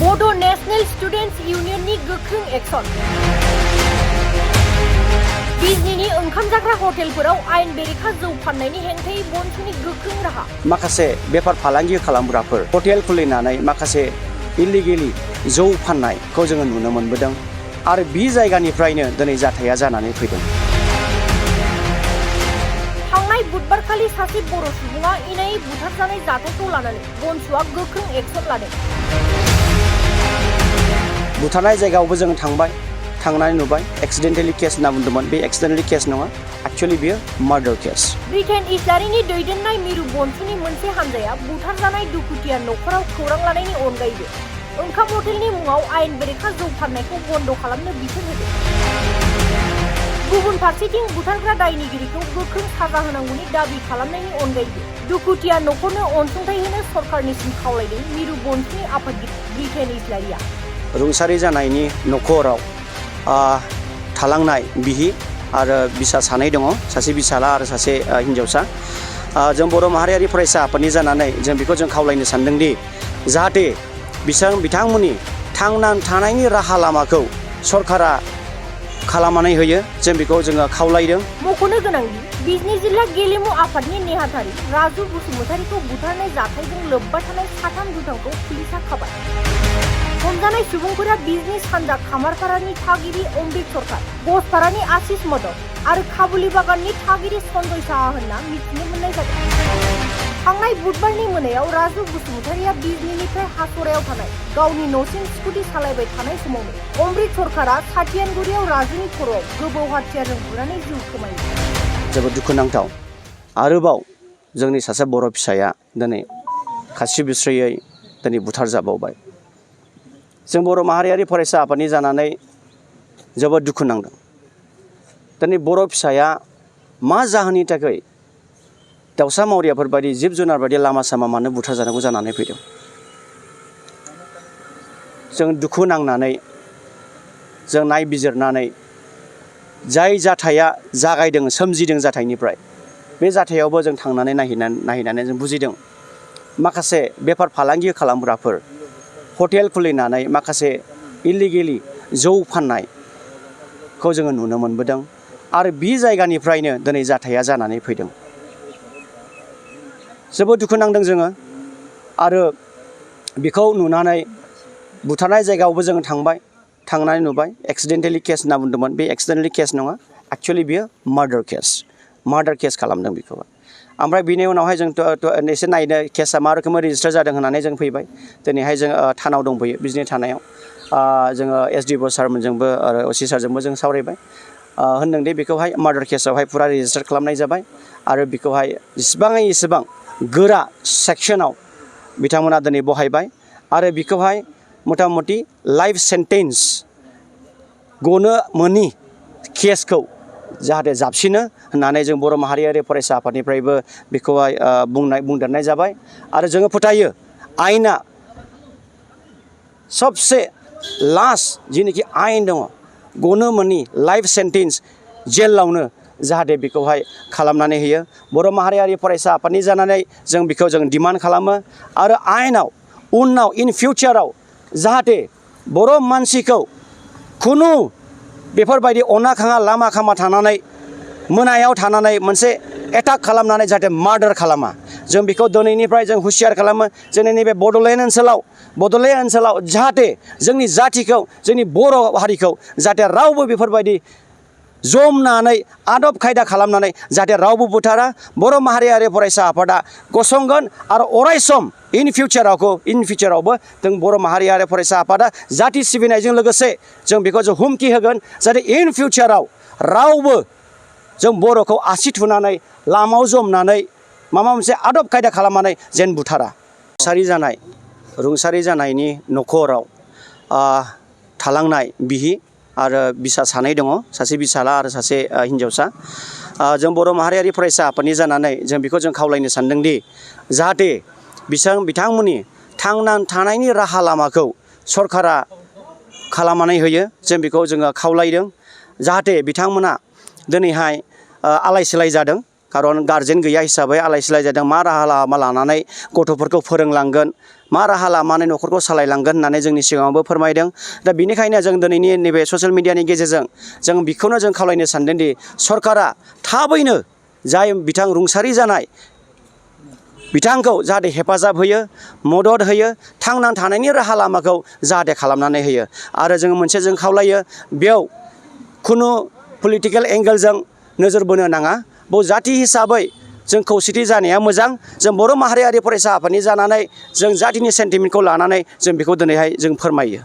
बड' national students इउनियननि गोख्रों action. बिजनीनि ओंखाम जाग्रा हटेलफोराव आयेन बेरेखा जौ फाननायनि हेंथायै बन्धनि गोख्रों राहा। माखासे बेफार फालांगि खालामग्राफोर हटेल खुलिनानै माखासे इलिगेलि जौ फाननायखौ जोङो नुनो मोनबोदों आरो बे जायगानिफ्रायनो दिनै जाथाया जानानै फैदों। थांनाय बुधबारखालि सासे बर' सुबुङा इनायै बुथारजानाय जाथायखौ लानानै बन्धआ गोख्रों एक्सन लादों। बुथारनाय जायगायावबो जों थांनानै नुबाय एक्सिडेन्टेलि केस होनना बुंदोंमोन, बे एक्सिडेन्टेलि केस नङा, एक्चुअलि बियो मार्डार केस। ब्रिटेन इस्लारिनि दैदेननाय मिरु बन्धुनि मोनसे हानजाया बुथारजानाय दुखुथिया न'खराव खौरां लानायनि अनगायैबो ओंखाम हटेलनि मुङाव आयेन बेरेखा जौ फाननायखौ बन्द खालामनो बिथोन होदों। गुबुन फारसेथिं बुथारग्रा दायनिगिरिखौ गोख्रों साजा होनांगौनि दाबि खालामनायनि अनगायैबो दुखुथिया न'खरनो अनसुंथाइ होनो सरकारनिसिम खावलायदों मिरु बन्धुनि आफादगिरि ब्रिटेन इस्लारिया। रुंसारि जानायनि न'खराव थालांनाय बिहि आरो बिसा सानै दङ, सासे बिसाला आरो सासे हिन्जावसा। जों बर' माहारियारि फरायसा आफादनि जानानै जों बेखौ जों खावलायनो सानदोंदि जाहाथे बिथांमोननि थांनानै थानायनि राहा लामाखौ सरकारा खालामनानै होयो, जों बेखौ जोङो खावलायदों। मख'नो गोनांदि बिजनी जिल्ला गेलेमु आफादनि नेहाथारि राजु बसुमतारीखौ बुथारनाय जाथायजों लोब्बा थानाय 3 दुथांखौ पुलिसा खाबाय। हमजानाय सुबुंफोरा बिजनी सानजा खामारपारानि थागिरि अमृत सरकार, बसपारानि आशिष मदन आरो काबुली बागाननि थागिरि सन्जय साहा होनना मिथिनो मोननाय जादों। थांनाय बुधबारनि मोनायाव राजु बसुमतारीया बिजनीनिफ्राय हासरायाव थानाय गावनि न'सिम स्कुटि सालायबाय थानाय समावनो अमृत सरकारा साथियानगुरियाव राजुनि खर'आव गोबौ हाथियारजों बुनानै जिउ खोमायो। जोबोद दुखुनांथाव। आरोबाव जोंनि सासे बर' फिसाया दिनै खास्रि बिस्रियै दिनै बुथारजाबावबाय। जों बर' माहारियारि फरायसा आफादनि जानानै जोबोद दुखु नांदों। दिनै बर' फिसाया मा जाहोननि थाखाय दाउसा मावरियाफोर बायदि जिब जुनार बायदि लामा सामा मानो बुथारजानांगौ जानानै फैदों। जों दुखु नांनानै जों नायबिजिरनानै जाय जाथाया जागायदों सोमजिदों जाथायनिफ्राय बे जाथायावबो जों थांनानै नायहैनानै जों बुजिदों माखासे बेफार फालांगि खालामग्राफोर हटेल खुलिनानै माखासे इलिगेलि जौ फाननायखौ जोङो नुनो मोनबोदों आरो बे जायगानिफ्रायनो दिनै जाथाया जानानै फैदों। जोबोद दुखु नांदों जोङो आरो बेखौ नुनानै बुथारनाय जायगायावबो जोङो थांनानै नुबाय एक्सिडेन्टेलि केस होनना बुंदोंमोन, बे एक्सिडेन्टेलि केस नङा, एक्चुअलि बियो मार्डार केस खालामदों बेखौ। ओमफ्राय बिनि उनावहाय जों एसे नायनो केसा मा रोखोमै रेजिस्टार जादों होननानै जों फैबाय। दिनैहाय जों थानाव दंफैयो बिजनी थानायाव। जोङो एसडिअ सारमोनजोंबो आरो असि सारजोंबो जों सावरायबाय। होनदोंदि बेखौहाय मार्डार केसावहाय फुरा रेजिस्टार खालामनाय जाबाय आरो बेखौहाय इसिबां गोरा सेक्सनाव बिथांमोना दिनै बहायबाय आरो बेखौहाय मथा मथि लाइफ सेन्टेन्स गनो मोनि केसखौ जाहाथे जाबसिनो होननानै जों बर' माहारियारि फरायसा आफादनिफ्रायबो बेखौहाय बुंदेरनाय जाबाय आरो जोङो फोथायो आयेना सबसे लास्ट जिनोखि आयेन दङ गनो मोनि लाइफ सेन्टेन्स जेलावनो जाहाथे बेखौहाय खालामनानै होयो। बर' माहारियारि फरायसा आफादनि जानानै जों बेखौ जों डिमान्ड खालामो आरो आयेनाव उनाव इन फिउचाराव जाहाथे बर' मानसिखौ खुनु बेफोरबायदि अना खाङा लामा खामा थानानै मोनायाव थानानै मोनसे एटाक खालामनानै जाहाथे मार्डार खालामा, जों बेखौ दिनैनिफ्राय जों हुसियार खालामो। जोंनि नैबे बड'लेण्ड ओनसोलाव जाहाथे जोंनि जाथिखौ जोंनि बर' हारिखौ जाहाथे रावबो बेफोरबायदि जमनानै आदब खायदा खालामनानै जाहाथे रावबो बुथारा। बर' माहारियारि फरायसा आफादा गसंगोन आरो अरायसम इन फिउचारावबो जों बर' माहारियारि फरायसा आफादा जाथि सिबिनायजों लोगोसे जों बेखौ जों हुमखि होगोन जाहाथे इन फिउचाराव रावबो जों बर'खौ आसि थुनानै लामायाव जमनानै माबा मोनसे आदब खायदा खालामनानै जेन बुथारा। रुंसारि जानायनि न'खराव थालांनाय बिहि आरो बिसा सानै दङ, सासे बिसाला आरो सासे हिन्जावसा। जों बर' माहारियारि फरायसा आफादनि जानानै जों बेखौ जों खावलायनो सानदोंदि जाहाथे बिथांमोननि थांनानै थानायनि राहा लामाखौ सरकारा खालामनानै होयो, जों बेखौ जोङो खावलायदों। जाहाथे बिथांमोना दिनैहाय आलाय सिलाय जादों खारन गारजेन गैया हिसाबै आलाय सिलाय जादों मा राहा लामा लानानै गथ'फोरखौ फोरोंलांगोन मा राहा लामानै न'खरखौ सालायलांगोन होननानै जोंनि सिगाङावबो फोरमायदों दा बेनिखायनो जों दिनैनि नैबे ससियेल मिडियानि गेजेरजों जों बेखौनो जों खावलायनो सानदोंदि सरकारा थाबैनो जाय बिथां रुंसारि जानाय बिथांखौ जाहाथे हेफाजाब होयो मदद होयो थांनानै थानायनि राहा लामाखौ जाहाथे खालामनानै होयो आरो जों मोनसे जों खावलायो बेयाव खुनु पलिटिकेल एंगेलजों नोजोर बोनो नाङा बेयाव जाथि हिसाबै जों खौसेथि जानाया मोजां जों बर' माहारियारि फरायसा आफादनि जानानै जों जातिनि सेन्टिमेन्टखौ लानानै जों बेखौ दिनैहाय जों फोरमायो।